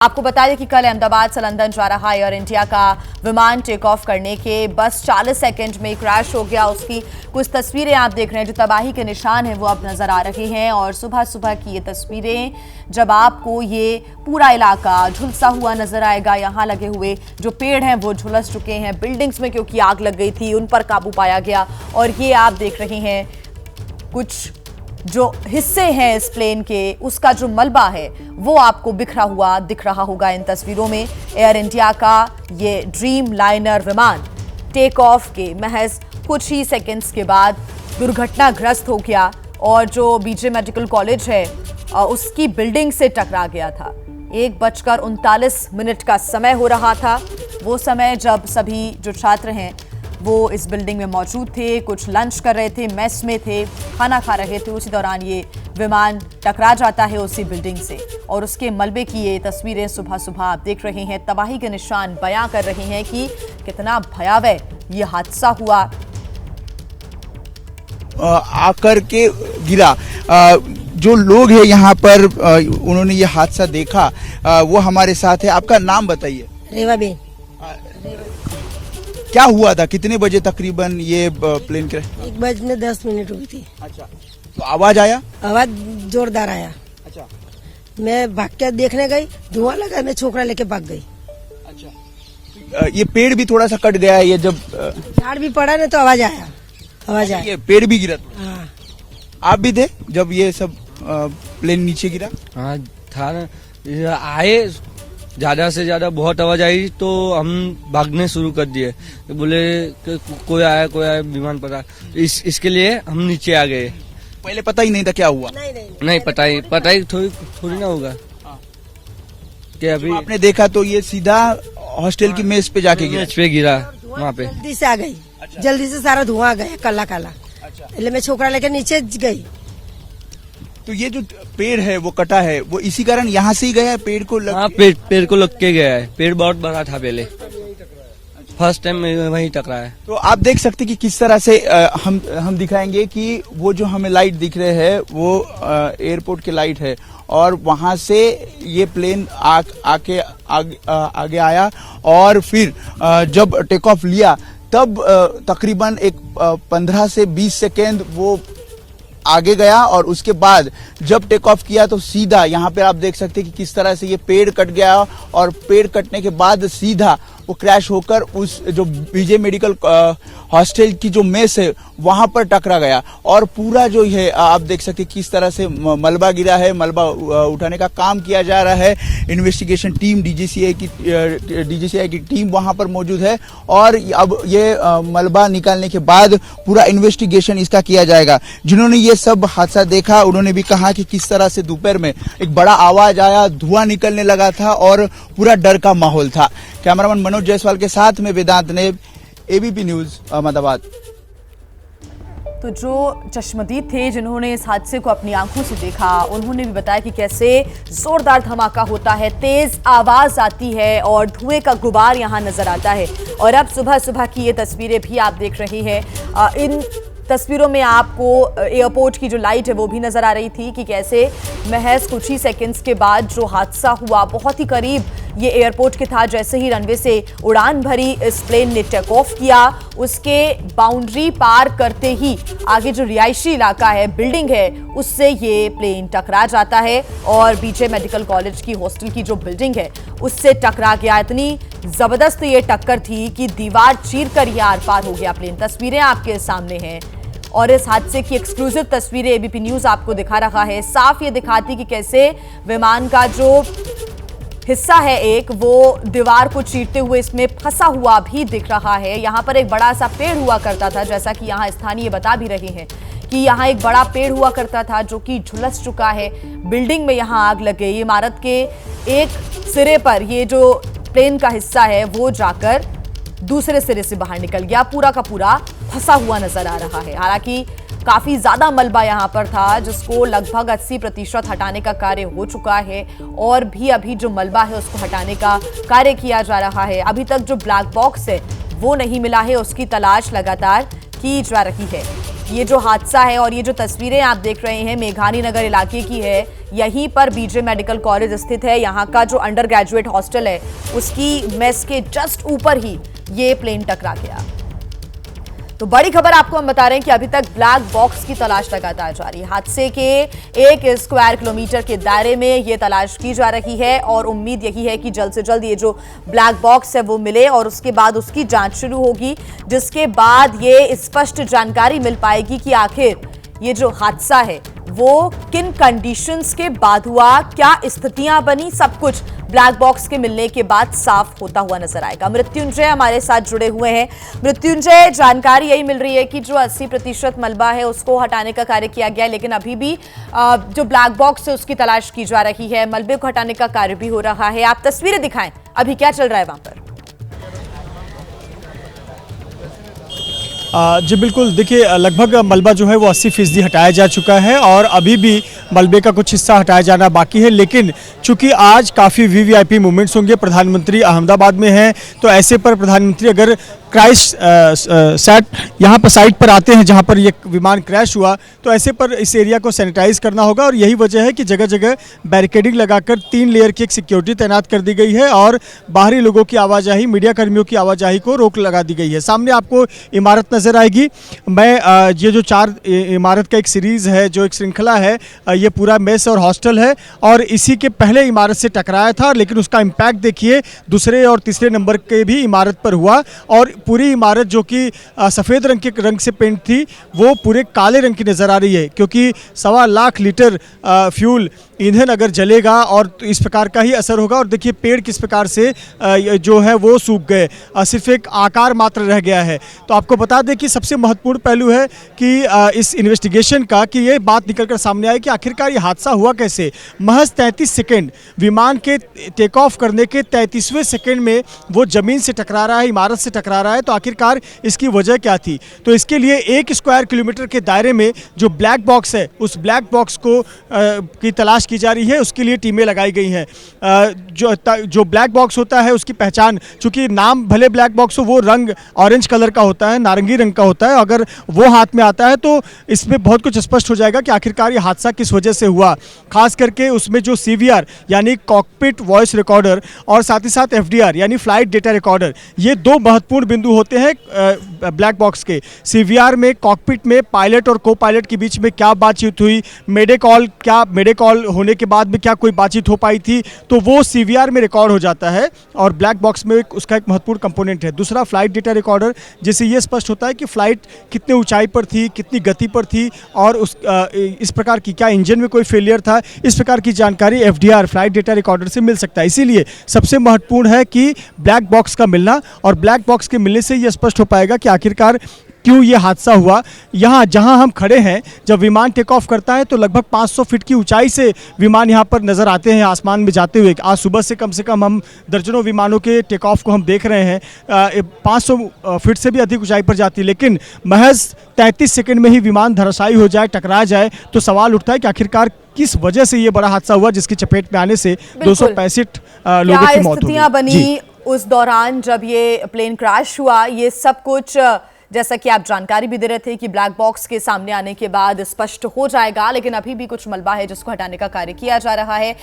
आपको बता दें कि कल अहमदाबाद से लंदन जा रहा एयर इंडिया का विमान टेक ऑफ करने के बस 40 सेकंड में क्रैश हो गया। उसकी कुछ तस्वीरें आप देख रहे हैं, जो तबाही के निशान हैं वो अब नजर आ रहे हैं। और सुबह सुबह की ये तस्वीरें, जब आपको ये पूरा इलाका झुलसा हुआ नजर आएगा। यहाँ लगे हुए जो पेड़ हैं वो झुलस चुके हैं। बिल्डिंग्स में क्योंकि आग लग गई थी, उन पर काबू पाया गया। और ये आप देख रहे हैं कुछ जो हिस्से हैं इस प्लेन के, उसका जो मलबा है वो आपको बिखरा हुआ दिख रहा होगा इन तस्वीरों में। एयर इंडिया का ये ड्रीम लाइनर विमान टेक ऑफ के महज कुछ ही सेकंड्स के बाद दुर्घटनाग्रस्त हो गया और जो बीजे मेडिकल कॉलेज है उसकी बिल्डिंग से टकरा गया था। 1:39 का समय हो रहा था, वो समय जब सभी जो छात्र हैं वो इस बिल्डिंग में मौजूद थे, कुछ लंच कर रहे थे, मेस में थे, खाना खा रहे थे। उसी दौरान ये विमान टकरा जाता है उसी बिल्डिंग से और उसके मलबे की ये तस्वीरें सुबह सुबह आप देख रहे हैं। तबाही के निशान बयां कर रहे हैं कि कितना भयावह ये हादसा हुआ। आकर के गिरा। जो लोग हैं यहाँ पर उन्होंने ये हादसा देखा, वो हमारे साथ है। आपका नाम बताइए। रेवा बेन। क्या हुआ था, कितने बजे तकरीबन ये प्लेन क्रैश? 1:10 हुई थी। अच्छा, तो आवाज आया? आवाज जोरदार आया। अच्छा, मैं भाग के देखने गई, धुआं लगा, मैं छोकरा लेके भाग गई। अच्छा, ये पेड़ भी थोड़ा सा कट गया है, ये जब झाड़ भी पड़ा ना तो आवाज आया। ये पेड़ भी गिरा था। हाँ। आप भी थे जब ये सब प्लेन नीचे गिरा? हाँ था ना, आए ज्यादा से ज्यादा बहुत आवाज आई तो हम भागने शुरू कर दिए। तो बोले कि कोई आया विमान पता, इसके लिए हम नीचे आ गए। पहले पता ही नहीं था क्या हुआ? नहीं पता ही थोड़ी ना होगा कि अभी आपने देखा तो ये सीधा हॉस्टल की मेज पे जाके गिरा? मेज पे गिरा वहाँ पे। जल्दी से आ गई। अच्छा। जल्दी से सारा धुआं आ गया काला काला। अच्छा। इसलिए मैं छोकरा लेके नीचे गई। तो ये जो पेड़ है वो कटा है, वो इसी कारण यहाँ से ही गया है? पेड़ को लग? हाँ, पेड़ को लग के गया है। पेड़ बहुत बड़ा था पहले, फर्स्ट टाइम वहीं टकरा है। तो आप देख सकते कि किस तरह से हम दिखाएंगे कि वो जो हमें लाइट दिख रहे हैं वो एयरपोर्ट के लाइट है और वहां से ये प्लेन आगे आया और फिर जब टेक ऑफ लिया तब तकरीबन एक 15 से 20 सेकेंड वो आगे गया और उसके बाद जब टेक ऑफ किया तो सीधा यहाँ पे आप देख सकते हैं कि किस तरह से ये पेड़ कट गया और पेड़ कटने के बाद सीधा वो क्रैश होकर उस जो बीजे मेडिकल हॉस्टल की जो मेस है वहां पर टकरा गया। और पूरा जो है आप देख सकते हैं किस तरह से मलबा गिरा है। मलबा उठाने का काम किया जा रहा है। इन्वेस्टिगेशन टीम डीजीसीआई की टीम वहां पर मौजूद है और अब ये मलबा निकालने के बाद पूरा इन्वेस्टिगेशन इसका किया जाएगा। जिन्होंने ये सब हादसा देखा उन्होंने भी कहा कि किस तरह से दोपहर में एक बड़ा आवाज आया, धुआं निकलने लगा था और पूरा डर का माहौल था। कैमरामैन मनोज जायसवाल के साथ में वेदांत ने, एबीपी न्यूज, अहमदाबाद। तो जो चश्मदीद थे जिन्होंने इस हादसे को अपनी आंखों से देखा, उन्होंने भी बताया कि कैसे जोरदार धमाका होता है, तेज आवाज आती है और धुएं का गुबार यहां नजर आता है। और अब सुबह सुबह की ये तस्वीरें भी आप देख रहे हैं। इन तस्वीरों में आपको एयरपोर्ट की जो लाइट है वो भी नजर आ रही थी कि कैसे महज कुछ ही सेकंड्स के बाद जो हादसा हुआ, बहुत ही करीब ये एयरपोर्ट के था। जैसे ही रनवे से उड़ान भरी इस प्लेन ने टेक ऑफ किया, उसके बाउंड्री पार करते ही आगे जो रिहायशी इलाका है, बिल्डिंग है, उससे ये प्लेन टकरा जाता है और बीजे मेडिकल कॉलेज की हॉस्टल की जो बिल्डिंग है उससे टकरा गया। इतनी जबरदस्त ये टक्कर थी कि दीवार चीर कर ये आर पार हो गया प्लेन। तस्वीरें आपके सामने हैं और इस हादसे की एक्सक्लूसिव तस्वीरें एबीपी न्यूज आपको दिखा रहा है। साफ ये दिखाती कि कैसे विमान का जो हिस्सा है एक, वो दीवार को चीरते हुए इसमें फंसा हुआ भी दिख रहा है। यहाँ पर एक बड़ा सा पेड़ हुआ करता था, जैसा कि यहाँ स्थानीय बता भी रहे हैं कि यहाँ एक बड़ा पेड़ हुआ करता था जो कि झुलस चुका है। बिल्डिंग में यहाँ आग लग गई। इमारत के एक सिरे पर ये जो प्लेन का हिस्सा है वो जाकर दूसरे सिरे से बाहर निकल गया, पूरा का पूरा फंसा हुआ नजर आ रहा है। हालांकि काफी ज्यादा मलबा यहां पर था जिसको लगभग 80% हटाने का कार्य हो चुका है और भी अभी जो मलबा है उसको हटाने का कार्य किया जा रहा है। अभी तक जो ब्लैक बॉक्स है वो नहीं मिला है, उसकी तलाश लगातार की जा रही है। ये जो हादसा है और ये जो तस्वीरें आप देख रहे हैं मेघानी नगर इलाके की है। यहीं पर बीजे मेडिकल कॉलेज स्थित है। यहाँ का जो अंडर ग्रेजुएट हॉस्टल है उसकी मेस के जस्ट ऊपर ही ये प्लेन टकरा गया। तो बड़ी खबर आपको हम बता रहे हैं कि अभी तक ब्लैक बॉक्स की तलाश लगातार जारी है। हादसे के 1 स्क्वायर किलोमीटर के दायरे में ये तलाश की जा रही है और उम्मीद यही है कि जल्द से जल्द ये जो ब्लैक बॉक्स है वो मिले और उसके बाद उसकी जांच शुरू होगी, जिसके बाद ये स्पष्ट जानकारी मिल पाएगी कि आखिर ये जो हादसा है वो किन कंडीशंस के बाद हुआ, क्या स्थितियां बनी, सब कुछ ब्लैक बॉक्स के मिलने के बाद साफ होता हुआ नजर आएगा। मृत्युंजय हमारे साथ जुड़े हुए हैं। मृत्युंजय, जानकारी यही मिल रही है कि जो 80% मलबा है उसको हटाने का कार्य किया गया है, लेकिन अभी भी जो ब्लैक बॉक्स है उसकी तलाश की जा रही है, मलबे को हटाने का कार्य भी हो रहा है। आप तस्वीरें दिखाएं, अभी क्या चल रहा है वहां पर? जी बिल्कुल, देखिए लगभग मलबा जो है वो 80% हटाया जा चुका है और अभी भी मलबे का कुछ हिस्सा हटाया जाना बाकी है। लेकिन चूंकि आज काफ़ी वीवीआईपी मूवमेंट्स होंगे, प्रधानमंत्री अहमदाबाद में हैं, तो ऐसे पर प्रधानमंत्री अगर क्राइस्ट सेट यहाँ पर साइट पर आते हैं जहाँ पर ये विमान क्रैश हुआ, तो ऐसे पर इस एरिया को सैनिटाइज करना होगा और यही वजह है कि जगह जगह बैरिकेडिंग लगाकर 3 लेयर की एक सिक्योरिटी तैनात कर दी गई है और बाहरी लोगों की आवाजाही, मीडिया कर्मियों की आवाजाही को रोक लगा दी गई है। सामने आपको इमारत नजर आएगी। मैं ये जो 4 इमारत का एक सीरीज है, जो एक श्रृंखला है, ये पूरा मेस और हॉस्टल है और इसी के पहले इमारत से टकराया था, लेकिन उसका इम्पैक्ट देखिए दूसरे और तीसरे नंबर के भी इमारत पर हुआ और पूरी इमारत जो कि सफ़ेद रंग से पेंट थी वो पूरे काले रंग की नज़र आ रही है, क्योंकि 1.25 लाख लीटर फ्यूल ईंधन अगर जलेगा और तो इस प्रकार का ही असर होगा। और देखिए पेड़ किस प्रकार से जो है वो सूख गए, सिर्फ एक आकार मात्र रह गया है। तो आपको बता दें कि सबसे महत्वपूर्ण पहलू है कि इस इन्वेस्टिगेशन का कि ये बात निकलकर सामने आई कि आखिरकार ये हादसा हुआ कैसे। महज 33 सेकेंड, विमान के टेक ऑफ करने के 33वें सेकेंड में वो ज़मीन से टकरा रहा है, इमारत से टकरा रहा है। तो आखिरकार इसकी वजह क्या थी? तो इसके लिए 1 स्क्वायर किलोमीटर के दायरे में जो ब्लैक बॉक्स है, उस ब्लैक बॉक्स को की तलाश की जा रही है। उसके लिए टीमें लगाई गई हैं। जो ब्लैक बॉक्स होता है उसकी पहचान, चूंकि नाम भले ब्लैक बॉक्स हो, वो रंग ऑरेंज कलर का होता है, नारंगी रंग का होता है। अगर वो हाथ में आता है तो इसमें बहुत कुछ स्पष्ट हो जाएगा कि आखिरकार ये हादसा किस वजह से हुआ। खास करके उसमें जो CVR यानी कॉकपिट वॉइस रिकॉर्डर और साथ ही साथ FDR यानी फ्लाइट डेटा रिकॉर्डर, ये 2 महत्वपूर्ण बिंदु होते हैं ब्लैक बॉक्स के। CVR में, कॉकपिट में पायलट और को पायलट के बीच में क्या बातचीत हुई, मेडे कॉल होने के बाद में क्या कोई बातचीत हो पाई थी, तो वो CVR में रिकॉर्ड हो जाता है और ब्लैक बॉक्स में उसका एक महत्वपूर्ण कंपोनेंट है। दूसरा फ्लाइट डेटा रिकॉर्डर, जिससे ये स्पष्ट होता है कि फ्लाइट कितने ऊंचाई पर थी, कितनी गति पर थी और इस प्रकार की क्या इंजन में कोई फेलियर था, इस प्रकार की जानकारी FDR फ्लाइट डेटा रिकॉर्डर से मिल सकता है। इसीलिए सबसे महत्वपूर्ण है कि ब्लैक बॉक्स का मिलना, और ब्लैक बॉक्स के मिलने से ये स्पष्ट हो पाएगा कि आखिरकार क्यों ये हादसा हुआ। यहाँ जहाँ हम खड़े हैं, जब विमान टेक ऑफ करता है तो लगभग 500 फीट की ऊंचाई से विमान यहाँ पर नज़र आते हैं आसमान में जाते हुए। आज सुबह से कम हम दर्जनों विमानों के टेक ऑफ को हम देख रहे हैं। 500 फीट से भी अधिक ऊंचाई पर जाती है, लेकिन महज 33 सेकंड में ही विमान धराशायी हो जाए, टकरा जाए, तो सवाल उठता है कि आखिरकार किस वजह से ये बड़ा हादसा हुआ, जिसकी चपेट में आने से 265 लोगों की मौत हो गई। बनी उस दौरान जब ये प्लेन क्रैश हुआ, ये सब कुछ जैसा कि आप जानकारी भी दे रहे थे कि ब्लैक बॉक्स के सामने आने के बाद स्पष्ट हो जाएगा, लेकिन अभी भी कुछ मलबा है जिसको हटाने का कार्य किया जा रहा है।